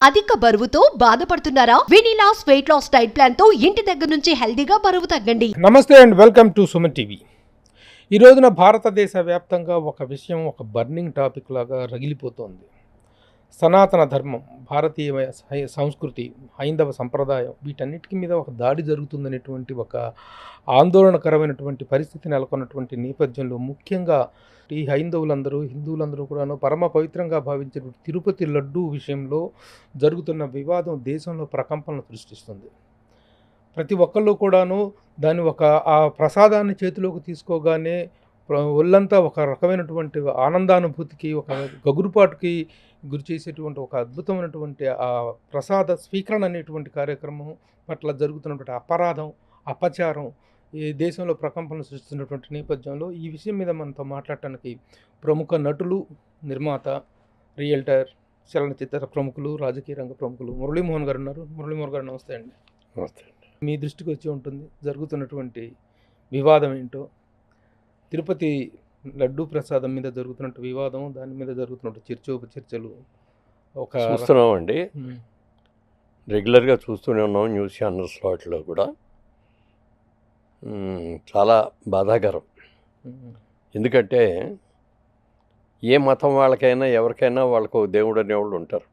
అధిక బరువుతో బాధపడుతున్నారా? వినీలాస్ వెయిట్ లాస్ డైట్ ప్లాన్ తో ఇంటి దగ్గర నుంచి హెల్దీగా బరువు తగ్గండి. నమస్తే and welcome to Suman TV. ఈ రోజున భారతదేశ వ్యాప్తంగా ఒక విషయం ఒక బర్నింగ్ టాపిక్ లాగా రగిలిపోతోంది. సనాతన ధర్మం, భారతీయ సంస్కృతి, హైందవ సంప్రదాయం వీటన్నిటికి మీద ఒక దాడి జరుగుతుందనేటువంటి ఒక ఆందోళనకరమైనటువంటి పరిస్థితి నెలకొన్నటువంటి నేపథ్యంలో ముఖ్యంగా ఈ హైందవులందరూ, హిందువులందరూ కూడాను పరమ పవిత్రంగా భావించే తిరుపతి లడ్డూ విషయంలో జరుగుతున్న వివాదం దేశంలో ప్రకంపనలు సృష్టిస్తుంది. ప్రతి ఒక్కళ్ళు కూడాను దాన్ని ఆ ప్రసాదాన్ని చేతిలోకి తీసుకోగానే ఒళ్ళంతా ఒక రకమైనటువంటి ఆనందానుభూతికి, ఒక గగురుపాటుకి గురి చేసేటువంటి ఒక అద్భుతమైనటువంటి ఆ ప్రసాద స్వీకరణ అనేటువంటి కార్యక్రమం పట్ల జరుగుతున్నటువంటి అపరాధం, అపచారం ఈ దేశంలో ప్రకంపనలు సృష్టిస్తున్నటువంటి నేపథ్యంలో ఈ విషయం మీద మనతో మాట్లాడటానికి ప్రముఖ నటులు, నిర్మాత, రియల్టర్, చలనచిత్ర ప్రముఖులు, రాజకీయ రంగ ప్రముఖులు మురళీమోహన్ గారు ఉన్నారు. మురళీమోహన్ గారు నమస్తే అండి. నమస్తే అండి. మీ దృష్టికి వచ్చి ఉంటుంది జరుగుతున్నటువంటి వివాదం ఏంటో, తిరుపతి లడ్డూ ప్రసాదం మీద జరుగుతున్నట్టు వివాదం, దాని మీద జరుగుతున్నట్టు చర్చోపచర్చలు ఒక చూస్తున్నామండి. రెగ్యులర్గా చూస్తూనే ఉన్నాం న్యూస్ ఛానల్స్ వాటిలో కూడా. చాలా బాధాకరం. ఎందుకంటే ఏ మతం వాళ్ళకైనా ఎవరికైనా వాళ్ళకు దేవుడు అనేవాళ్ళు ఉంటారు.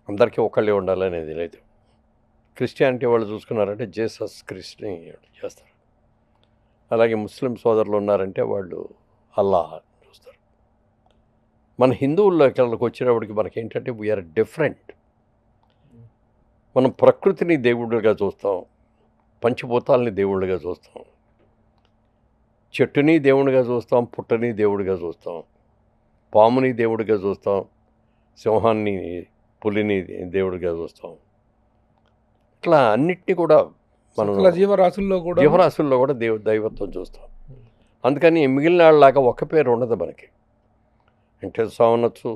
అందరికీ ఒకళ్ళే ఉండాలనేది లేదు. క్రిస్టియానిటీ వాళ్ళు చూసుకున్నారంటే జీసస్ క్రిస్ట్ని చేస్తారు. అలాగే ముస్లిం సోదరులు ఉన్నారంటే వాళ్ళు అల్లా చూస్తారు. మన హిందువుల్లోకి వచ్చినప్పటికి మనకేంటంటే వీఆర్ డిఫరెంట్. మనం ప్రకృతిని దేవుడిగా చూస్తాం, పంచభూతాలని దేవుళ్ళుగా చూస్తాం, చెట్టుని దేవుడిగా చూస్తాం, పుట్టని దేవుడిగా చూస్తాం, పాముని దేవుడిగా చూస్తాం, సింహాన్ని, పులిని దేవుడిగా చూస్తాం. ఇట్లా అన్నిటినీ కూడా మనం జీవరాశుల్లో కూడా దైవత్వం చూస్తాం. అందుకని మిగిలిన వాళ్ళలాగా ఒక పేరు ఉండదు మనకి. వెంకటేశ్వర స్వామి అనొచ్చు,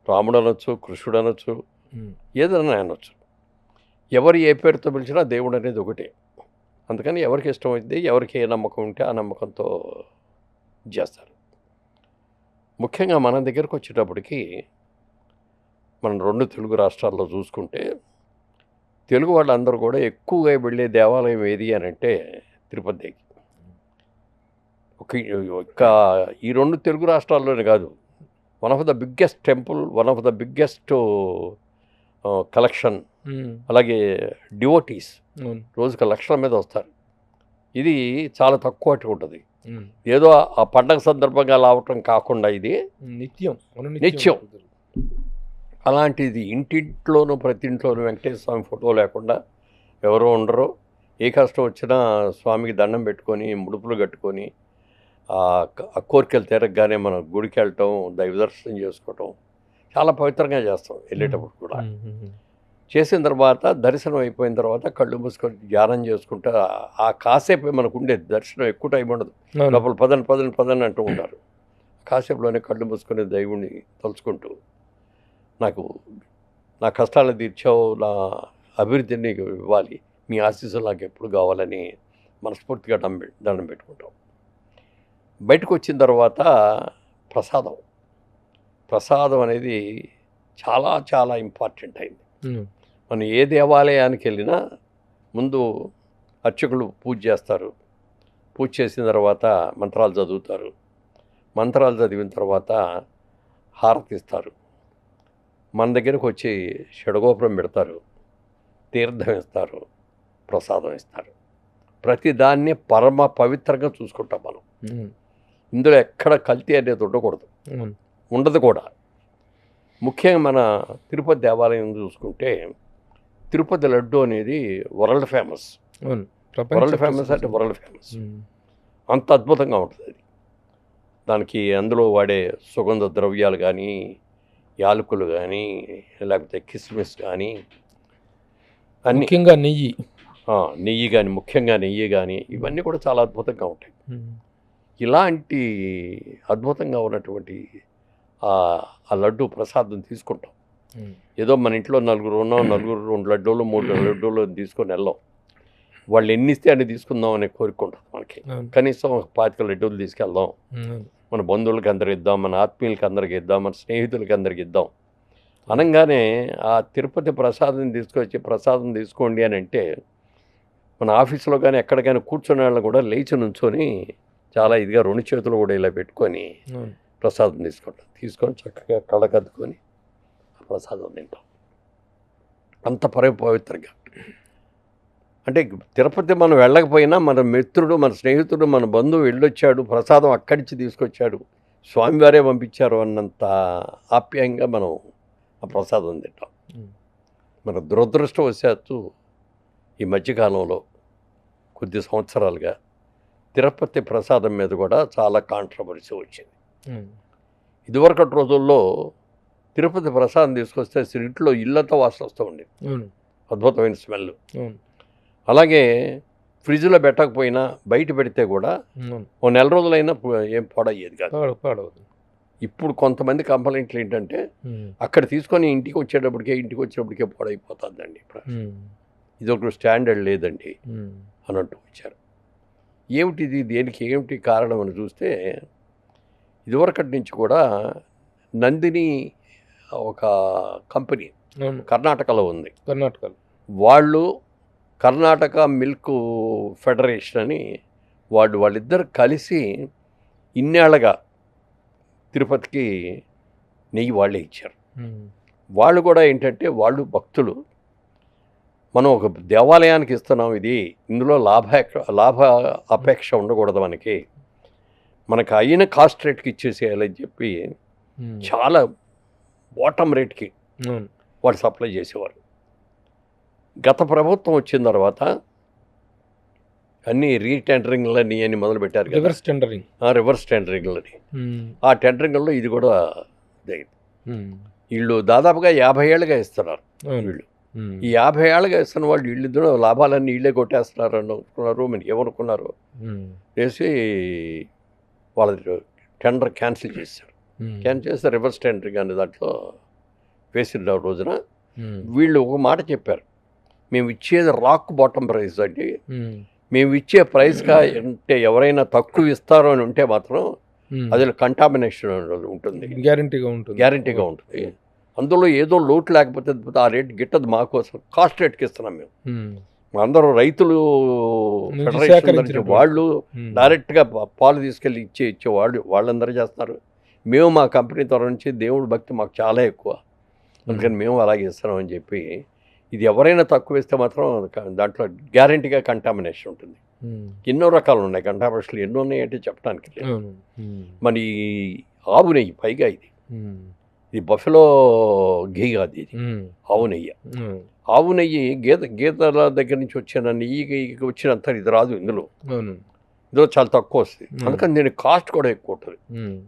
రాముడు అనొచ్చు, కృష్ణుడు అనొచ్చు, ఏదైనా అనొచ్చు. ఎవరు ఏ పేరుతో పిలిచినా దేవుడు అనేది ఒకటే. అందుకని ఎవరికి ఇష్టం అయితే, ఎవరికి ఏ నమ్మకం ఉంటే ఆ నమ్మకంతో చేస్తారు. ముఖ్యంగా మన దగ్గరకు వచ్చేటప్పటికి మనం 2 తెలుగు రాష్ట్రాల్లో చూసుకుంటే తెలుగు వాళ్ళందరూ కూడా ఎక్కువగా వెళ్ళే దేవాలయం ఏది అని అంటే తిరుపతికి. ఒక ఈ 2 తెలుగు రాష్ట్రాల్లోనే కాదు, one of the biggest temple, one of the biggest collection. అలాగే డివోటీస్ రోజుకి లక్షల మీద వస్తారు. ఇది చాలా తక్కువ ఉంటుంది. ఏదో ఆ పండగ సందర్భంగా రావటం కాకుండా ఇది నిత్యం. అలాంటిది ఇంటింట్లోనూ ప్రతి ఇంట్లోనూ వెంకటేశ్వర స్వామి ఫోటో లేకుండా ఎవరో ఉండరు. ఏ కష్టం వచ్చినా స్వామికి దండం పెట్టుకొని, ముడుపులు కట్టుకొని, ఆ కోరికలు తీరగానే మనం గుడికి వెళ్ళటం, దైవ దర్శనం చేసుకోవటం చాలా పవిత్రంగా చేస్తాం. వెళ్ళేటప్పుడు కూడా చేసిన తర్వాత, దర్శనం అయిపోయిన తర్వాత కళ్ళు మూసుకొని ధ్యానం చేసుకుంటా ఆ కాసేపే మనకు ఉండేది. దర్శనం ఎక్కువ టైం ఉండదు. లోపల పదని అంటూ ఉంటారు. కాసేపులోనే కళ్ళు మూసుకొని దేవుణ్ణి తలుచుకుంటూ, నాకు నా కష్టాలను తీర్చావు, నా అభివృద్ధిని నీకు ఇవ్వాలి, మీ ఆశీస్సులు నాకు ఎప్పుడు కావాలని మనస్ఫూర్తిగా దండం పెట్టుకుంటాం. బయటకు వచ్చిన తర్వాత ప్రసాదం అనేది చాలా చాలా ఇంపార్టెంట్ అయింది. మనం ఏ దేవాలయానికి వెళ్ళినా ముందు అర్చకులు పూజ చేస్తారు. పూజ చేసిన తర్వాత మంత్రాలు చదువుతారు. మంత్రాలు చదివిన తర్వాత హారతిస్తారు. మన దగ్గరకు వచ్చి షడగోపురం పెడతారు, తీర్థం ఇస్తారు, ప్రసాదం ఇస్తారు. ప్రతి దాన్ని పరమ పవిత్రంగా చూసుకుంటాం మనం. ఇందులో ఎక్కడ కల్తీ అనేది ఉండదు కూడా. ముఖ్యంగా మన తిరుపతి దేవాలయం చూసుకుంటే తిరుపతి లడ్డు అనేది వరల్డ్ ఫేమస్. అంటే వరల్డ్ ఫేమస్. అంత అద్భుతంగా ఉంటుంది అది. దానికి అందులో వాడే సుగంధ ద్రవ్యాలు కానీ, యాలకులు కానీ, లేకపోతే కిస్మిస్ కానీ, అన్ని, ముఖ్యంగా నెయ్యి కానీ ఇవన్నీ కూడా చాలా అద్భుతంగా ఉంటాయి. ఇలాంటి అద్భుతంగా ఉన్నటువంటి ఆ లడ్డు ప్రసాదం తీసుకుంటాం. ఏదో మన ఇంట్లో నలుగురు 2 లడ్డూలు 3 లడ్డూలు తీసుకొని వెళ్ళాం. వాళ్ళు ఎన్ని ఇస్తే అన్ని తీసుకుందాం అనే కోరిక ఉంటుంది మనకి. కనీసం 25 లడ్డూలు తీసుకెళ్దాం, మన బంధువులకి అందరికి ఇద్దాం, మన ఆత్మీయులకి అందరికి ఇద్దాం, మన స్నేహితులకి అందరికి ఇద్దాం అనగానే ఆ తిరుపతి ప్రసాదం తీసుకొచ్చి ప్రసాదం తీసుకోండి అని అంటే మన ఆఫీసులో కానీ ఎక్కడికైనా కూర్చునే వాళ్ళు కూడా లేచి నుంచొని చాలా ఇదిగా 2 చేతులు కూడా ఇలా పెట్టుకొని అవును. ప్రసాదం తీసుకొని చక్కగా కళ్ళకద్దుకొని ఆ ప్రసాదం తింటాం. అంత పవిత్రంగా. అంటే తిరుపతి మనం వెళ్ళకపోయినా మన మిత్రుడు, మన స్నేహితుడు, మన బంధువు వెళ్ళొచ్చాడు, ప్రసాదం అక్కడి నుంచి తీసుకొచ్చాడు, స్వామివారే పంపించారు అన్నంత ఆప్యాయంగా మనం ఆ ప్రసాదం తింటాం. మన దురదృష్టవశాత్తు ఈ మధ్యకాలంలో కొద్ది సంవత్సరాలుగా తిరుపతి ప్రసాదం మీద కూడా చాలా కాంట్రవర్సీ వచ్చింది. ఇదివరకటి రోజుల్లో తిరుపతి ప్రసాదం తీసుకొస్తే ఇంట్లో ఇళ్ళతో వాసన వస్తూ ఉండేది, అద్భుతమైన స్మెల్. అలాగే ఫ్రిడ్జ్లో పెట్టకపోయినా బయట పెడితే కూడా ఓ నెల రోజులైనా ఏం పాడయ్యేది కాదు. ఇప్పుడు కొంతమంది కంప్లైంట్లు ఏంటంటే అక్కడ తీసుకొని ఇంటికి వచ్చేటప్పటికే పాడైపోతుందండి. ఇది ఒక స్టాండర్డ్ లేదండి అన్నట్టు వచ్చారు. ఏమిటిది, ఏమిటి కారణం అని చూస్తే ఇదివరకటి నుంచి కూడా నందిని ఒక కంపెనీ కర్ణాటకలో ఉంది. వాళ్ళు కర్ణాటక మిల్క్ ఫెడరేషన్ అని వాళ్ళిద్దరు కలిసి ఇన్నేళ్లగా తిరుపతికి నెయ్యి వాళ్ళే ఇచ్చారు. వాళ్ళు కూడా ఏంటంటే వాళ్ళు భక్తులు, మనం ఒక దేవాలయానికి ఇస్తున్నాం, ఇందులో లాభ అపేక్ష ఉండకూడదు, మనకి అయిన కాస్ట్ రేట్కి ఇచ్చేసేయాలని చెప్పి చాలా బాటమ్ రేట్కి వాళ్ళు సప్లై చేసేవారు. గత ప్రభుత్వం వచ్చిన తర్వాత అన్నీ రీటెండరింగ్లని అని మొదలుపెట్టారు కదా, రివర్స్ టెండరింగ్లని. ఆ టెండరింగ్లో ఇది కూడా వీళ్ళు దాదాపుగా 50 ఏళ్ళుగా ఇస్తున్నారు. వీళ్ళు ఈ 50 ఏళ్ళుగా ఇస్తున్న వాళ్ళు వీళ్ళిద్దరూ లాభాలన్నీ వీళ్ళే కొట్టేస్తున్నారు అనుకున్నారు. మీరు ఏమనుకున్నారు చేసి వాళ్ళ టెండర్ క్యాన్సిల్ చేశారు. క్యాన్సిల్ చేస్తే రివర్స్ టెండరింగ్ అనే దాంట్లో వేసిన రోజున వీళ్ళు ఒక మాట చెప్పారు, మేము ఇచ్చేది రాక్ బాటమ్ ప్రైస్ అండి, మేము ఇచ్చే ప్రైస్గా అంటే ఎవరైనా తక్కువ ఇస్తారో అని ఉంటే మాత్రం అది కంటామినేషన్ ఉంటుంది, గ్యారంటీగా ఉంటుంది. అందులో ఏదో లోటు లేకపోతే ఆ రేట్ గిట్టదు, మాకోసం కాస్ట్ రేట్కి ఇస్తున్నాం మేము. అందరూ రైతులు ఫెడరేషన్ వాళ్ళు డైరెక్ట్గా పాలు తీసుకెళ్ళి ఇచ్చేవాళ్ళు వాళ్ళందరూ చేస్తున్నారు. మేము మా కంపెనీ తరఫు నుంచి దేవుడి భక్తి మాకు చాలా ఎక్కువ, అందుకని మేము అలాగే ఇస్తున్నామని చెప్పి, ఇది ఎవరైనా తక్కువ ఇస్తే మాత్రం దాంట్లో గ్యారంటీగా కంటామినేషన్ ఉంటుంది. ఎన్నో రకాలు ఉన్నాయి కంటామినేషన్లు, ఎన్నో ఉన్నాయంటే చెప్పడానికి లేదు. మరి ఆవు నెయ్యి పైగా ఇది బఫెలో ఘీ కాదు, ఇది ఆవు నెయ్యి. ఆవు నెయ్యి గేదెల దగ్గర నుంచి వచ్చిన నెయ్యికి వచ్చినంత ఇది రాదు, ఇందులో చాలా తక్కువ వస్తుంది. అందుకని దీని కాస్ట్ కూడా ఎక్కువ ఉంటుంది.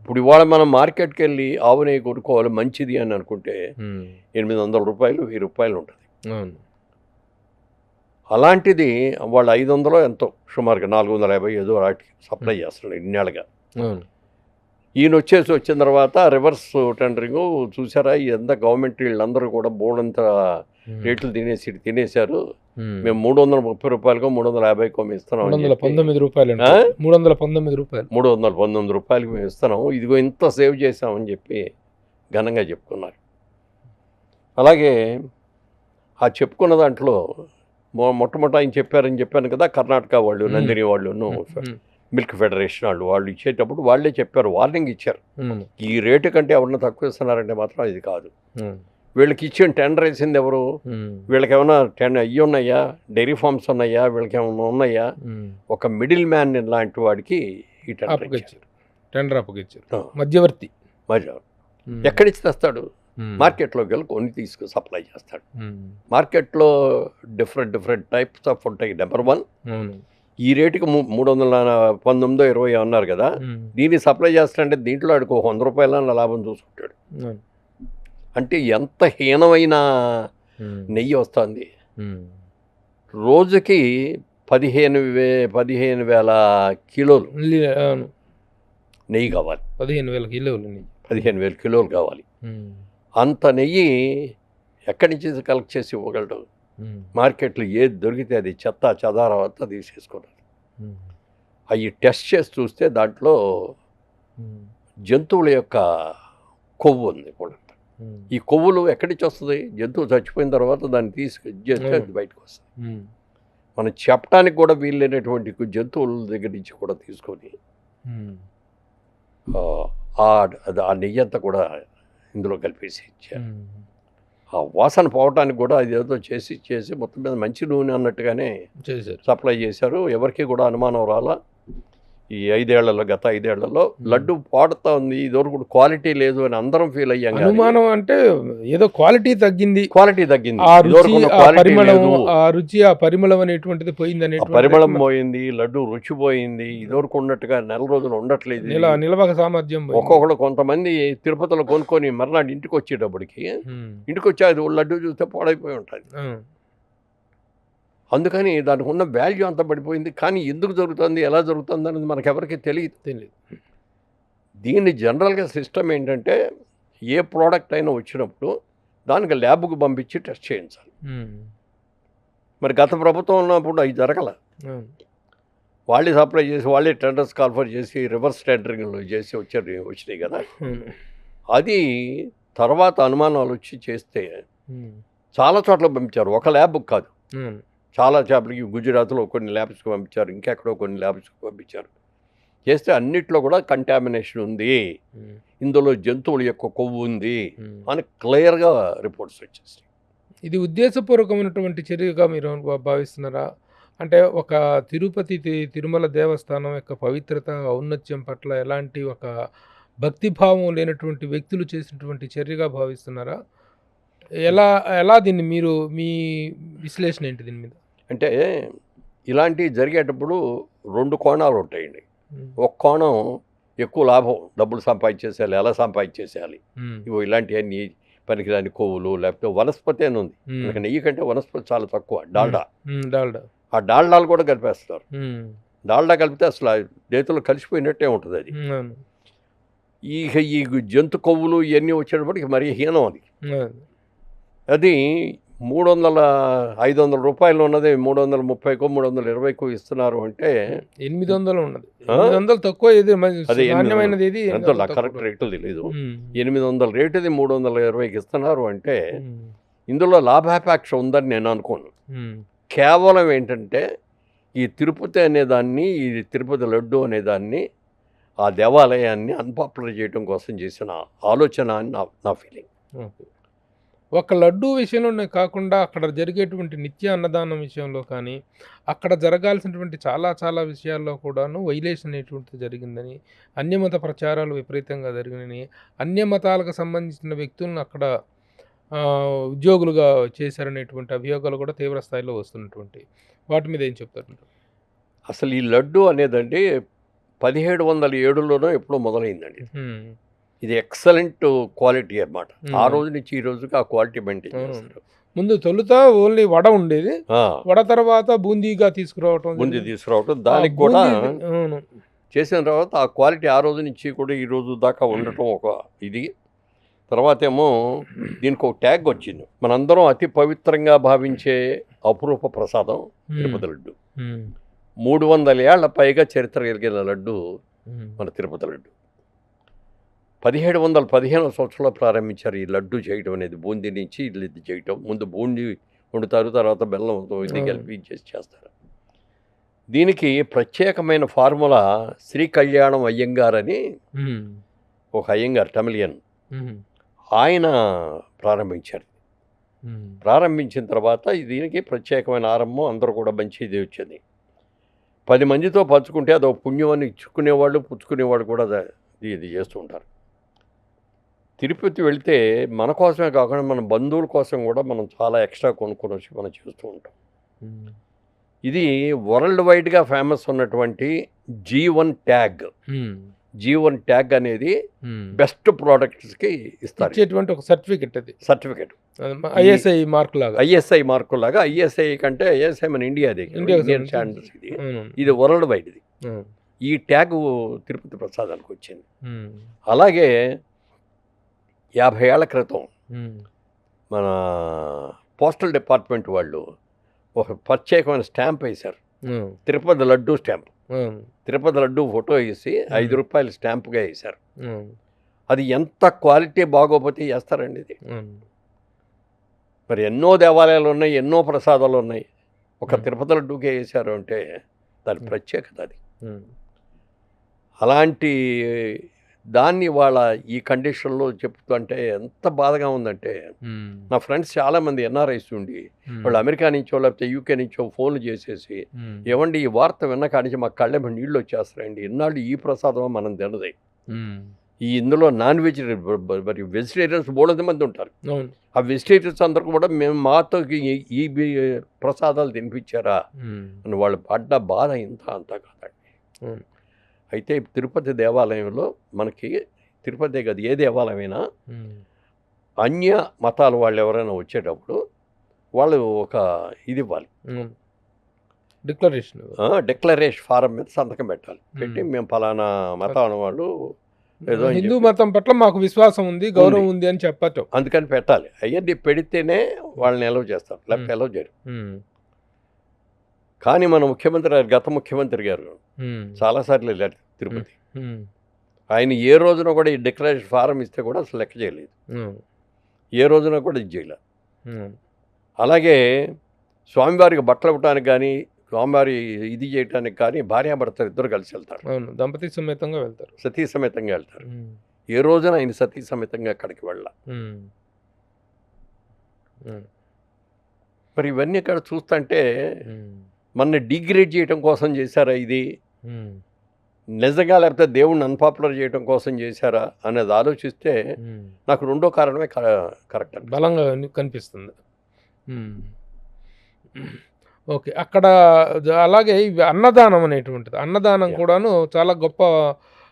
ఇప్పుడు ఇవాళ మనం మార్కెట్కి వెళ్ళి ఆవు నెయ్యి కొనుక్కోవాలి మంచిది అని అనుకుంటే 800 రూపాయలు 1000 రూపాయలు ఉంటుంది. అలాంటిది వాళ్ళు 500 ఎంతో సుమారుగా 450 ఏదో వాటికి సప్లై చేస్తున్నారు ఇన్నేళ్ళగా. ఈయన వచ్చిన తర్వాత రివర్స్ టెండరింగ్ చూసారా, ఎంత గవర్నమెంట్ వీళ్ళందరూ కూడా బోర్డంత రేట్లు తినేశారు. మేము 330 రూపాయలకో 350కో మేము ఇస్తున్నాం, 319 రూపాయలకి మేము ఇస్తున్నాము, ఇదిగో ఇంత సేవ్ చేసామని చెప్పి ఘనంగా చెప్పుకున్నారు. అలాగే ఆ చెప్పుకున్న దాంట్లో మొట్టమొదట ఆయన చెప్పాను కదా, కర్ణాటక వాళ్ళు నందిని వాళ్ళు మిల్క్ ఫెడరేషన్ వాళ్ళు ఇచ్చేటప్పుడు వాళ్ళే చెప్పారు, వార్నింగ్ ఇచ్చారు, ఈ రేటు కంటే ఎవరన్నా తక్కువ ఇస్తున్నారంటే మాత్రం ఇది కాదు. వీళ్ళకి ఇచ్చిన టెండర్ వేసింది ఎవరు, వీళ్ళకి ఏమైనా అయ్యి ఉన్నాయా, డైరీ ఫార్మ్స్ ఉన్నాయా, వీళ్ళకి ఏమైనా ఉన్నాయా, ఒక మిడిల్ మ్యాన్ లాంటి వాడికి ఈ టెండర్ అప్పగించారు. మధ్యవర్తి ఎక్కడి నుంచి తెస్తాడు, మార్కెట్లోకి వెళ్ళి కొన్ని సప్లై చేస్తాడు. మార్కెట్లో డిఫరెంట్ టైప్స్ ఆఫ్ ఉంటాయి. నెంబర్ 1 ఈ రేటుకి 319 20 అన్నారు కదా, దీన్ని సప్లై చేస్తాడంటే దీంట్లో ఆడికి 100 రూపాయల లాభం చూసుకుంటాడు. అంటే ఎంత హీనమైన నెయ్యి వస్తుంది. రోజుకి 15,000 కిలోలు నెయ్యి కావాలి, 15,000 కిలోలు కావాలి. అంత నెయ్యి ఎక్కడి నుంచి కలెక్ట్ చేసి ఇవ్వగలడు? మార్కెట్లో ఏది దొరికితే అది చెత్త చెదారం అంతా తీసేసుకున్నారు. అవి టెస్ట్ చేసి చూస్తే దాంట్లో జంతువుల యొక్క కొవ్వు ఉంది కూడా. ఈ కొవ్వులు ఎక్కడి నుంచి వస్తుంది? జంతువు చచ్చిపోయిన తర్వాత దాన్ని తీసుకొచ్చేస్తే అది బయటకు వస్తుంది. మనం చెప్పడానికి కూడా వీలైనటువంటి జంతువుల దగ్గర నుంచి కూడా తీసుకొని ఆ నెయ్యి అంతా కూడా ఇందులో కలిపేసి ఇచ్చారు. ఆ వాసన పోవటానికి కూడా అది ఏదో చేసి మొత్తం మీద మంచి నూనె అన్నట్టుగానే సప్లై చేశారు. ఎవరికి కూడా అనుమానం రాలా. ఈ గత 5 ఏళ్లలో లడ్డు పాడుతా ఉంది, ఇదివరకు క్వాలిటీ లేదు అని అందరం ఫీల్ అయ్యాం. అనుమానం అంటే ఏదో క్వాలిటీ తగ్గింది, పరిమళం అనేటువంటిది పోయింది, పరిమళం పోయింది, లడ్డు రుచి పోయింది, ఇదివరకు ఉన్నట్టుగా నెల రోజులు ఉండట్లేదు, నిలవక సామర్థ్యం. ఒక్కొక్కడు కొంతమంది తిరుపతిలో కొనుక్కొని మర్నాడు ఇంటికి వచ్చేటప్పటికి ఇంటికి వచ్చి లడ్డు చూస్తే పాడైపోయి ఉంటుంది. అందుకని దానికి ఉన్న వాల్యూ అంతా పడిపోయింది. కానీ ఎందుకు జరుగుతుంది, ఎలా జరుగుతుంది అనేది మనకెవరికి తెలియదు. దీన్ని జనరల్గా సిస్టమ్ ఏంటంటే ఏ ప్రోడక్ట్ అయినా వచ్చినప్పుడు దానికి ల్యాబ్కు పంపించి టెస్ట్ చేయించాలి. మరి గత ప్రభుత్వం ఉన్నప్పుడు అవి జరగల. వాళ్ళే సప్లై చేసి వాళ్ళే టెండర్స్ కాల్ఫర్ చేసి రివర్స్ టెండరింగ్లు చేసి వచ్చినాయి కదా. అది తర్వాత అనుమానాలు వచ్చి చేస్తే చాలా చోట్ల పంపించారు, ఒక ల్యాబ్కి కాదు, చాలా చేపలకి గుజరాత్లో కొన్ని ల్యాబ్స్కి పంపించారు, ఇంకెక్కడో కొన్ని ల్యాబ్స్కి పంపించారు. చేస్తే అన్నిట్లో కూడా కంటామినేషన్ ఉంది, ఇందులో జంతువుల యొక్క కొవ్వు ఉంది అని క్లియర్గా రిపోర్ట్స్ వచ్చేస్తాయి. ఇది ఉద్దేశపూర్వకమైనటువంటి చర్యగా మీరు భావిస్తున్నారా? అంటే ఒక తిరుమల దేవస్థానం యొక్క పవిత్రత ఔన్నత్యం పట్ల ఎలాంటి ఒక భక్తిభావం లేనటువంటి వ్యక్తులు చేసినటువంటి చర్యగా భావిస్తున్నారా? ఎలా దీన్ని మీరు మీ విశ్లేషణ ఏంటి దీని మీద? అంటే ఇలాంటివి జరిగేటప్పుడు 2 కోణాలు ఉంటాయండి. ఒక కోణం ఎక్కువ లాభం, డబ్బులు సంపాదించేసేయాలి, ఎలా సంపాదించేసేయాలి, ఇవో ఇలాంటివన్నీ పనికిరాని కొవ్వులు, లేకపోతే వనస్పతి అని ఉంది. నెయ్యి కంటే వనస్పతి చాలా తక్కువ, డాల్డా. ఆ డాల్డాలు కూడా కలిపేస్తారు. డాల్డా కలిపితే అసలు చేతులు కలిసిపోయినట్టే ఉంటుంది అది. ఈ జంతు కొవ్వులు ఇవన్నీ వచ్చేటప్పటికి మరీ హీనం అది. అది 500 రూపాయలు ఉన్నది 330కో 320కో ఇస్తున్నారు అంటే 800 ఉన్నది. 800 తక్కువ, అది ఎంతో కరెక్ట్ రేటు తెలీదు. 800 రేటుది 320కి ఇస్తున్నారు అంటే ఇందులో లాభాపేక్ష ఉందని నేను అనుకోను. కేవలం ఏంటంటే ఈ తిరుపతి అనేదాన్ని, ఈ తిరుపతి లడ్డు అనేదాన్ని, ఆ దేవాలయాన్ని అన్పాపులర్ చేయడం కోసం చేసిన ఆలోచన అని నా ఫీలింగ్. ఒక లడ్డూ విషయంలోనే కాకుండా అక్కడ జరిగేటువంటి నిత్య అన్నదానం విషయంలో కానీ, అక్కడ జరగాల్సినటువంటి చాలా విషయాల్లో కూడాను వైలేషన్ అనేటువంటిది జరిగిందని, అన్యమత ప్రచారాలు విపరీతంగా జరిగినాయని, అన్యమతాలకు సంబంధించిన వ్యక్తులను అక్కడ ఉద్యోగులుగా చేశారనేటువంటి అభియోగాలు కూడా తీవ్ర స్థాయిలో వస్తున్నటువంటి వాటి మీద ఏం చెప్తారు? అసలు ఈ లడ్డు అనేదండి 1707లోనో ఎప్పుడో మొదలైందండి. ఇది ఎక్సలెంట్ క్వాలిటీ అన్నమాట. ఆ రోజు నుంచి ఈ రోజుకి ఆ క్వాలిటీ మెయింటైన్ చేస్తారు. ముందు తొలుత ఓన్లీ వడ ఉండేది, వడ తర్వాత బూందీగా తీసుకురావటం, దానికి కూడా చేసిన తర్వాత ఆ క్వాలిటీ ఆ రోజు నుంచి కూడా ఈ రోజు దాకా ఉండటం ఒక ఇది. తర్వాత ఏమో దీనికి ఒక ట్యాగ్ వచ్చింది, మనందరం అతి పవిత్రంగా భావించే అపురూప ప్రసాదం తిరుపతి లడ్డు. 300 ఏళ్ల పైగా చరిత్ర కలిగిన లడ్డు మన తిరుపతి లడ్డు. 1715వ సంవత్సరంలో ప్రారంభించారు ఈ లడ్డు చేయటం అనేది. బూందీ నుంచి ఇది చేయటం, ముందు బూందీ వండుతారు, తర్వాత బెల్లంతో ఇది కలిపి చేస్తారు. దీనికి ప్రత్యేకమైన ఫార్ములా శ్రీ కళ్యాణం అయ్యంగార్ అని ఒక అయ్యంగార్ తమిళియన్, ఆయన ప్రారంభించారు. ప్రారంభించిన తర్వాత దీనికి ప్రత్యేకమైన ఆరంభం, అందరూ కూడా మంచి ఇది వచ్చింది. 10 మందితో పంచుకుంటే అదొక పుణ్యం అని ఇచ్చుకునేవాళ్ళు పుచ్చుకునేవాళ్ళు కూడా ఇది చేస్తూ ఉంటారు. తిరుపతి వెళితే మన కోసమే కాకుండా మన బంధువుల కోసం కూడా మనం చాలా ఎక్స్ట్రా కొనుక్కొని వచ్చి మనం చేస్తూ ఉంటాం. ఇది వరల్డ్ వైడ్గా ఫేమస్ ఉన్నటువంటి G1 ట్యాగ్. G1 ట్యాగ్ అనేది బెస్ట్ ప్రోడక్ట్స్కి ఇస్తారు ఒక సర్టిఫికెట్. అది సర్టిఫికెట్ ఐఎస్ఐ మార్కు లాగా. ఐఎస్ఐ కంటే ఐఎస్ఐ మన ఇండియన్ స్టాండర్డ్స్. ఇది వరల్డ్ వైడ్. ఇది ఈ ట్యాగ్ తిరుపతి ప్రసాదానికి వచ్చింది. అలాగే 50 ఏళ్ల క్రితం మన పోస్టల్ డిపార్ట్మెంట్ వాళ్ళు ఒక ప్రత్యేకమైన స్టాంప్ వేశారు, తిరుపతి లడ్డు స్టాంప్. తిరుపతి లడ్డు ఫోటో వేసి 5 రూపాయలు స్టాంప్గా వేశారు. అది ఎంత క్వాలిటీ బాగోపోతే చేస్తారండి ఇది. అవును. మరి ఎన్నో దేవాలయాలు ఉన్నాయి, ఎన్నో ప్రసాదాలు ఉన్నాయి. ఒక ఉమ్. తిరుపతిలో డూకే వేశారు అంటే దాని ప్రత్యేకత అది. ఉమ్. అలాంటి దాన్ని వాళ్ళ ఈ కండిషన్లో చెప్తుంటే ఎంత బాధగా ఉందంటే, ఉమ్. నా ఫ్రెండ్స్ చాలామంది ఎన్ఆర్ఐస్ ఉండి ఉమ్. వాళ్ళు అమెరికా నుంచో లేకపోతే యూకే నుంచో ఫోన్లు చేసేసి, ఉమ్. ఏమండి ఈ వార్త విన్న కాడికి మాకు కళ్ళెంబ నీళ్ళు వచ్చేస్తాయండి, ఇన్నాళ్ళు ఈ ప్రసాదం మనం తినదే, ఉమ్. ఈ ఇందులో నాన్ మరి వెజిటేరియన్స్ బోలెంత మంది ఉంటారు, అవును. ఆ వెజిటేరియన్స్ అందరూ కూడా మేము మాతో ఈ ప్రసాదాలు తినిపించారా ఉమ్. అని వాళ్ళు పడ్డ బాధ ఇంత అంతా కాదండి. అవును. అయితే తిరుపతి దేవాలయంలో మనకి తిరుపతి కాదు ఏ దేవాలయమైనా ఉమ్. అన్య మతాల వాళ్ళు ఎవరైనా వచ్చేటప్పుడు వాళ్ళు ఒక ఇది ఇవ్వాలి, అవును. డిక్లరేషన్. డిక్లరేషన్ ఫారం మీద సంతకం పెట్టాలి. పెట్టి మేము ఫలానా మతం వాళ్ళు ఏదో అని హిందూ చెప్పి, మతం పట్ల మాకు విశ్వాసం ఉంది, గౌరవం ఉంది అని చెప్పచ్చు. అందుకని పెట్టాలి. అవన్నీ పెడితేనే వాళ్ళని ఎలవ్ చేస్తారు, లేకపోతే ఎలవ్ చేయరు. ఉమ్. కానీ మన ముఖ్యమంత్రి గారు, గత ముఖ్యమంత్రి గారు ఉమ్. చాలాసార్లు వెళ్ళారు తిరుపతి. ఉమ్. ఆయన ఏ రోజున కూడా ఈ డిక్లరేషన్ ఫారం ఇస్తే కూడా అసలు లెక్క చేయలేదు, ఉమ్. ఏ రోజున కూడా ఇది చేయలేదు. ఉమ్. అలాగే స్వామివారికి బట్టలు ఇవ్వడానికి కానీ, స్వామివారి ఇది చేయడానికి కానీ భార్యాభర్తలు ఇద్దరు కలిసి వెళ్తారు, అవును. దంపతి సమేతంగా వెళ్తారు. సతీ సమేతంగా వెళ్తారు. ఉమ్. ఏ రోజున ఆయన సతీ సమేతంగా అక్కడికి వెళ్ళాలి. ఉమ్. ఉమ్. మరి ఇవన్నీ ఇక్కడ చూస్తుంటే ఉమ్. మన డిగ్రేడ్ చేయడం కోసం చేశారా ఇది, ఉమ్. నిజంగా లేకపోతే దేవుణ్ణి అన్పాపులర్ చేయడం కోసం చేశారా అనేది ఆలోచిస్తే ఉమ్. నాకు రెండో కారణమే కరెక్ట్ అని. బలంగా కనిపిస్తుంది. ఉమ్. ఓకే. అక్కడ అలాగే ఇవి అన్నదానం అనేటువంటిది, అన్నదానం Yeah. కూడాను చాలా గొప్ప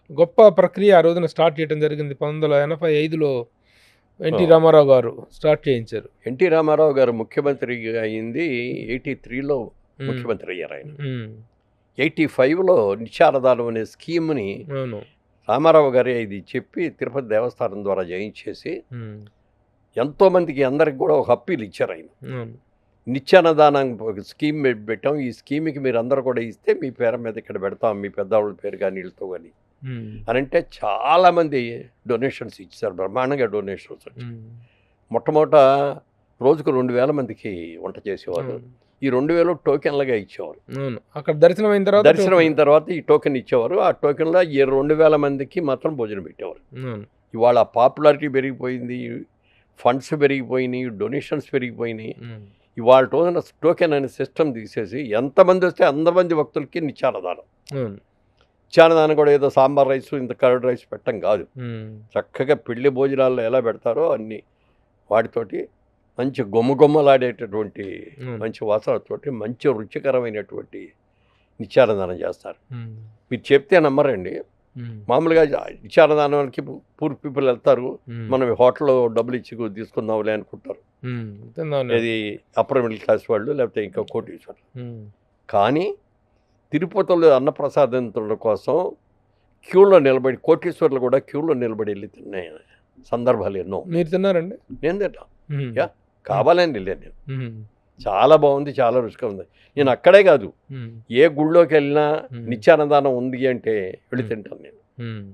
గొప్ప ప్రక్రియ ఆ రోజున స్టార్ట్ చేయడం జరిగింది. 1985లో ఎన్టీ Oh. రామారావు గారు స్టార్ట్ చేయించారు. ఎన్టీ రామారావు గారు ముఖ్యమంత్రి అయింది 83లో ఉమ్. ముఖ్యమంత్రి అయ్యారు ఆయన. ఉమ్. 85లో నిత్యాన్నదానం అనే స్కీమ్ని అవును. రామారావు గారే ఇది చెప్పి తిరుపతి దేవస్థానం ద్వారా చేయించేసి ఉమ్. ఎంతోమందికి అందరికి కూడా ఒక అప్పీలు ఇచ్చారు ఆయన. అవును. నిత్యాన్నదానం ఒక స్కీమ్ పెట్టాం, ఈ స్కీమ్కి మీరు అందరూ కూడా ఇస్తే మీ పేరు మీద ఇక్కడ పెడతాం, మీ పెద్దవాళ్ళ పేరు కానీ వీళ్ళతో కానీ ఉమ్. అని అంటే చాలామంది డొనేషన్స్ ఇచ్చారు, బ్రహ్మాండంగా డొనేషన్స్. ఉమ్. మొట్టమొదట రోజుకు 2000 మందికి వంట చేసేవారు. అవును. ఈ 2000 టోకెన్లుగా ఇచ్చేవారు. అవును. అక్కడ దర్శనం అయిన తర్వాత దర్శనం అయిన తర్వాత ఈ టోకెన్ ఇచ్చేవారు. ఆ టోకెన్లో ఈ 2000 మందికి మాత్రం భోజనం పెట్టేవారు. అవును. ఇవాళ పాపులారిటీ పెరిగిపోయింది, ఫండ్స్ పెరిగిపోయినాయి, డొనేషన్స్ పెరిగిపోయినాయి. ఉమ్. ఇవాళ రోజున టోకెన్ అనే సిస్టమ్ తీసేసి ఎంతమంది వస్తే అంతమంది భక్తులకి నిత్యాన్నదానం. అవును. నిత్యాన్నదానం కూడా ఏదో సాంబార్ రైస్ ఇంత కర్డ్ రైస్ పెట్టడం కాదు, ఉమ్. చక్కగా పెళ్లి భోజనాల్లో ఎలా పెడతారో అన్ని వాటితోటి మంచి గుమ్మలాడేటటువంటి మంచి వాసనతోటి మంచి రుచికరమైనటువంటి నిత్యాన్నదానం చేస్తారు. ఉమ్. మీరు చెప్తే నమ్మరండి. ఉమ్. మామూలుగా నిత్యాన్నదానానికి పూర్ పీపుల్ వెళ్తారు, ఉమ్. మనం హోటల్లో డబ్బులు ఇచ్చి తీసుకుందాంలే అనుకుంటారు. ఉమ్. తిందాం. ఇది అప్పర్ మిడిల్ క్లాస్ వాళ్ళు లేకపోతే ఇంకా కోటీశ్వరులు. ఉమ్. కానీ తిరుపతిలో అన్నప్రసాదం తినడం కోసం క్యూలో నిలబడి కోటీశ్వర్లు కూడా క్యూలో నిలబడి వెళ్ళి తినే సందర్భాలు ఎన్నో. మీరు తిన్నారండి? నేను తింటా, ఉమ్. యా కావాలని వెళ్ళాను నేను. ఉమ్. చాలా బాగుంది, చాలా రుచిగా ఉంది. నేను అక్కడే కాదు, ఉమ్. ఏ గుళ్ళోకి వెళ్ళినా నిత్యాన్నదానం ఉంది అంటే వెళ్ళి తింటాను నేను. ఉమ్.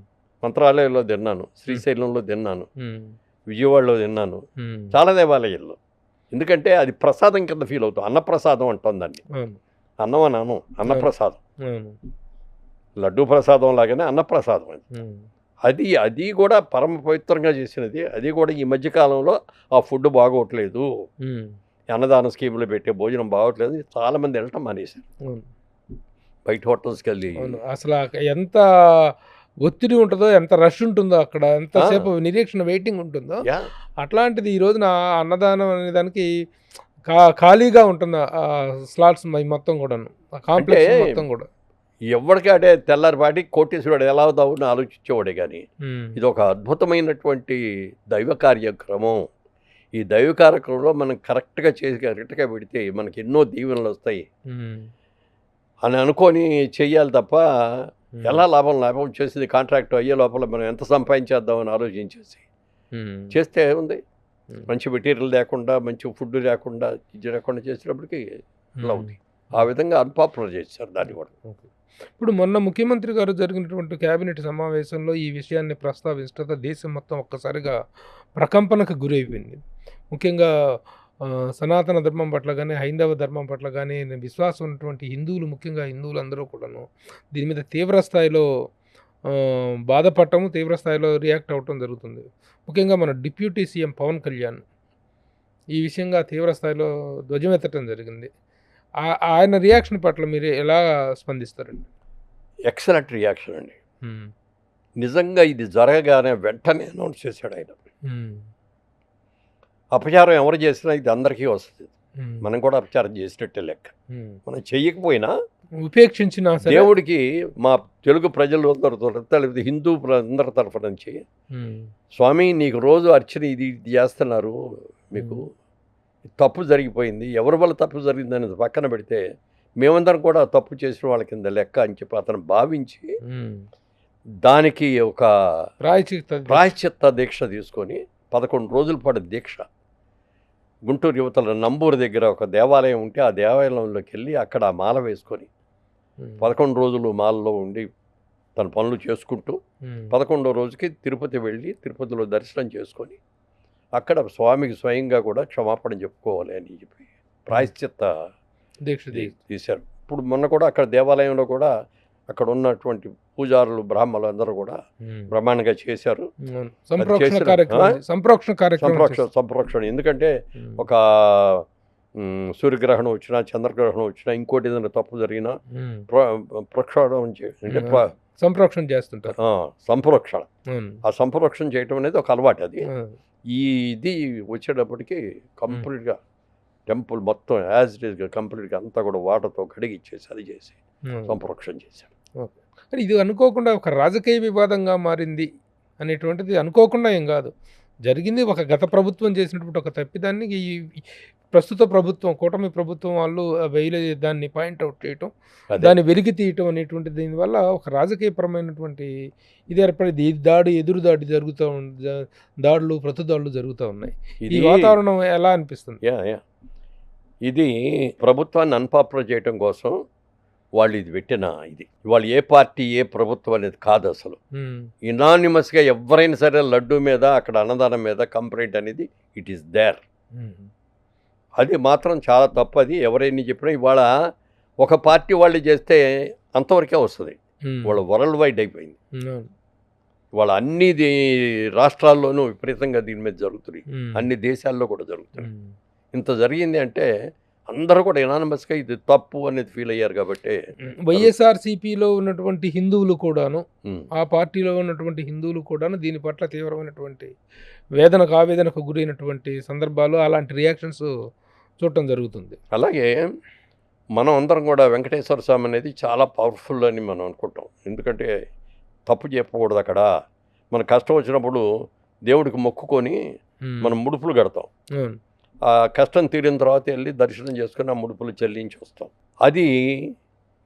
మంత్రాలయంలో తిన్నాను, శ్రీశైలంలో తిన్నాను, ఉమ్. విజయవాడలో తిన్నాను, ఉమ్. చాలా దేవాలయాల్లో. ఎందుకంటే అది ప్రసాదం కింద ఫీల్ అవుతాం. అన్నప్రసాదం అంటాం దాన్ని. అవును. అన్నం అన్నాను, అన్నప్రసాదం. అవును. లడ్డూ ప్రసాదం లాగానే అన్నప్రసాదం అది. ఉమ్. అది కూడా పరమ పవిత్రంగా చేసినది. అది కూడా ఈ మధ్యకాలంలో ఆ ఫుడ్ బాగోట్లేదు, ఉమ్. అన్నదాన స్కీములు పెట్టే భోజనం బాగోట్లేదు, చాలామంది వెళ్ళటం మానేశారు. అవును. బయట హోటల్స్కి వెళ్ళి. అవును. అసలు ఎంత ఒత్తిడి ఉంటుందో, ఎంత రష్ ఉంటుందో, అక్కడ ఎంతసేపు నిరీక్షణ వెయిటింగ్ ఉంటుందో, యా అట్లాంటిది ఈ రోజున అన్నదానం అనే దానికి ఖాళీగా ఉంటుంది ఆ స్లాట్స్ మొత్తం కూడాను, ఆ కాంప్లెక్స్ అంటే మొత్తం కూడా. ఎవరికి అంటే తెల్లారిపాటి కోటేశ్వరుడు ఎలా అవుతావు ఆలోచించేవాడే. కానీ ఉమ్. ఇది ఒక అద్భుతమైనటువంటి దైవ కార్యక్రమం. ఈ దైవ కార్యక్రమంలో మనం కరెక్ట్గా చేసి కరెక్ట్గా పెడితే మనకి ఎన్నో దీవెనలు వస్తాయి ఉమ్. అని అనుకొని చెయ్యాలి తప్ప ఉమ్. ఎలా లాభం చేసింది కాంట్రాక్ట్ అయ్యే లోపల మనం ఎంత సంపాదించేద్దామని ఆలోచించేసి ఉమ్. చేస్తే ఉంది. ఉమ్. మంచి మెటీరియల్ లేకుండా, మంచి ఫుడ్ లేకుండా, ఇది లేకుండా చేసేటప్పటికి ఇలా ఉంది. ఆ విధంగా అన్పాపులర్ చేశారు దాన్ని కూడా. ఓకే. ఇప్పుడు మొన్న ముఖ్యమంత్రి గారు జరిగినటువంటి కేబినెట్ సమావేశంలో ఈ విషయాన్ని ప్రస్తావించడంతో దేశం మొత్తం ఒక్కసారిగా ప్రకంపనకు గురైపోయింది. ముఖ్యంగా సనాతన ధర్మం పట్ల కానీ, హైందవ ధర్మం పట్ల కానీ విశ్వాసం ఉన్నటువంటి హిందువులు, ముఖ్యంగా హిందువులు అందరూ కూడాను దీని మీద తీవ్ర స్థాయిలో బాధపడటము, తీవ్ర స్థాయిలో రియాక్ట్ అవ్వటం జరుగుతుంది. ముఖ్యంగా మన డిప్యూటీ సీఎం పవన్ కళ్యాణ్ ఈ విషయంగా తీవ్ర స్థాయిలో ధ్వజమెత్తడం జరిగింది. ఆయన రియాక్షన్ పట్ల మీరు ఎలా స్పందిస్తారండి? ఎక్సలెంట్ రియాక్షన్ అండి. నిజంగా ఇది జరగగానే వెంటనే అనౌన్స్ చేశాడు ఆయన. అపచారం ఎవరు చేసినా ఇది అందరికీ వస్తుంది. మనం కూడా అపచారం చేసినట్టే లెక్క. మనం చెయ్యకపోయినా ఉపేక్షించిన దేవుడికి మా తెలుగు ప్రజలు అందరూ హిందూ అందరి తరఫు నుంచి స్వామి నీకు రోజు అర్చన ఇది చేస్తున్నారు, మీకు తప్పు జరిగిపోయింది, ఎవరి వల్ల తప్పు జరిగింది అనేది పక్కన పెడితే మేమందరం కూడా తప్పు చేసిన వాళ్ళ కింద లెక్క అని చెప్పి అతను భావించి దానికి ఒక ప్రాయశ్చిత్త దీక్ష తీసుకొని 11 రోజుల పాటు దీక్ష గుంటూరు యువతల నంబూరు దగ్గర ఒక దేవాలయం ఉంటే ఆ దేవాలయంలోకి వెళ్ళి అక్కడ మాల వేసుకొని 11 రోజులు మాలలో ఉండి తన పనులు చేసుకుంటూ 11వ రోజుకి తిరుపతి వెళ్ళి తిరుపతిలో దర్శనం చేసుకొని అక్కడ స్వామికి స్వయంగా కూడా క్షమాపణ చెప్పుకోవాలి అని చెప్పి ప్రాయశ్చిత్త దీక్ష తీశారు. ఇప్పుడు మొన్న కూడా అక్కడ దేవాలయంలో కూడా అక్కడ ఉన్నటువంటి పూజారులు బ్రాహ్మణులు అందరూ కూడా బ్రహ్మాండంగా చేశారు. సంప్రోక్షణ ఎందుకంటే ఒక సూర్యగ్రహణం వచ్చినా, చంద్రగ్రహణం వచ్చినా, ఇంకోటి ఏదైనా తప్పు జరిగినా ప్రక్షాళన అంటే సంప్రోక్షణ చేస్తుంటారు. సంప్రోక్షణ, ఆ సంప్రోక్షణ చేయటం అనేది ఒక అలవాటు. అది ఇది వచ్చేటప్పటికి కంప్లీట్గా టెంపుల్ మొత్తం యాజ్ ఇట్ ఈస్గా కంప్లీట్గా అంతా కూడా వాటర్తో కడిగిచ్చేసి అది చేసి సంప్రోక్షణ చేశారు. ఇది అనుకోకుండా ఒక రాజకీయ వివాదంగా మారింది అనేటువంటిది అనుకోకుండా ఏం కాదు, జరిగింది. ఒక గత ప్రభుత్వం చేసినటువంటి ఒక తప్పిదాన్ని ఈ ప్రస్తుత ప్రభుత్వం, కూటమి ప్రభుత్వం వాళ్ళు దాన్ని పాయింట్అవుట్ చేయటం, దాన్ని వెలికి తీయటం అనేటువంటి దీనివల్ల ఒక రాజకీయపరమైనటువంటి ఇది ఏర్పడింది. ఎదురు దాడి జరుగుతూ దాడులు, ప్రతిదాడులు జరుగుతూ ఉన్నాయి. ఈ వాతావరణం ఎలా అనిపిస్తుంది? ఇది ప్రభుత్వాన్ని అన్పాపులర్ చేయటం కోసం వాళ్ళు ఇది పెట్టిన ఇది. వాళ్ళు ఏ పార్టీ ఏ ప్రభుత్వం అనేది కాదు, అసలు ఇనానిమస్గా ఎవరైనా సరే లడ్డు మీద, అక్కడ అన్నదానం మీద కంప్లైంట్ అనేది ఇట్ ఈస్ దేర్. అది మాత్రం చాలా తప్పు. అది ఎవరైనా చెప్పినా ఇవాళ ఒక పార్టీ వాళ్ళు చేస్తే అంతవరకే వస్తుంది. వాళ్ళు వరల్డ్ వైడ్ అయిపోయింది. వాళ్ళ అన్ని రాష్ట్రాల్లోనూ విపరీతంగా దీని మీద జరుగుతుంది, అన్ని దేశాల్లో కూడా జరుగుతుంది. ఇంత జరిగింది అంటే అందరూ కూడా ఎనానమస్గా ఇది తప్పు అనేది ఫీల్ అయ్యారు. కాబట్టి వైఎస్ఆర్సీపీలో ఉన్నటువంటి హిందువులు కూడాను, ఆ పార్టీలో ఉన్నటువంటి హిందువులు కూడాను దీని పట్ల తీవ్రమైనటువంటి ఆవేదనకు గురైనటువంటి సందర్భాలు, అలాంటి రియాక్షన్స్ చూడటం జరుగుతుంది. అలాగే మనం అందరం కూడా వెంకటేశ్వర స్వామి అనేది చాలా పవర్ఫుల్ అని మనం అనుకుంటాం. ఎందుకంటే తప్పు చెప్పకూడదు. అక్కడ మన కష్టం వచ్చినప్పుడు దేవుడికి మొక్కుకొని మనం ముడుపులు కడతాం. ఆ కష్టం తీరిన తర్వాత వెళ్ళి దర్శనం చేసుకుని ఆ ముడుపులు చెల్లించి వస్తాం. అది